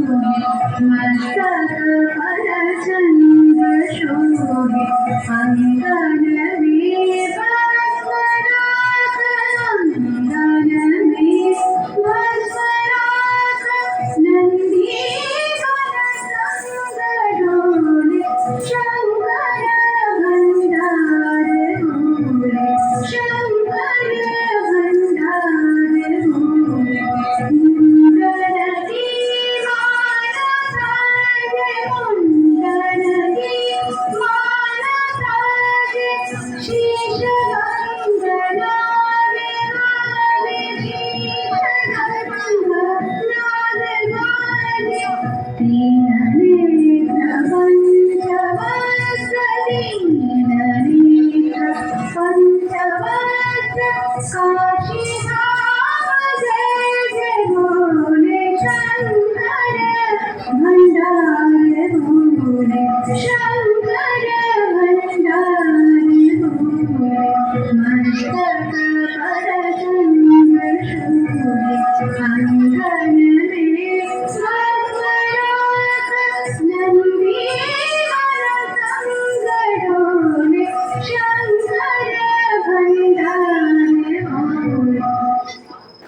मस्तक परचंद्र शोभे अंगन में भस्मराग अंगन में भस्मराग नंदीवन संग डोले शंकर भंडार भोले शंकर भंडार भोले शंकर भंडार मस्तक परचंद्र शोभे अंगन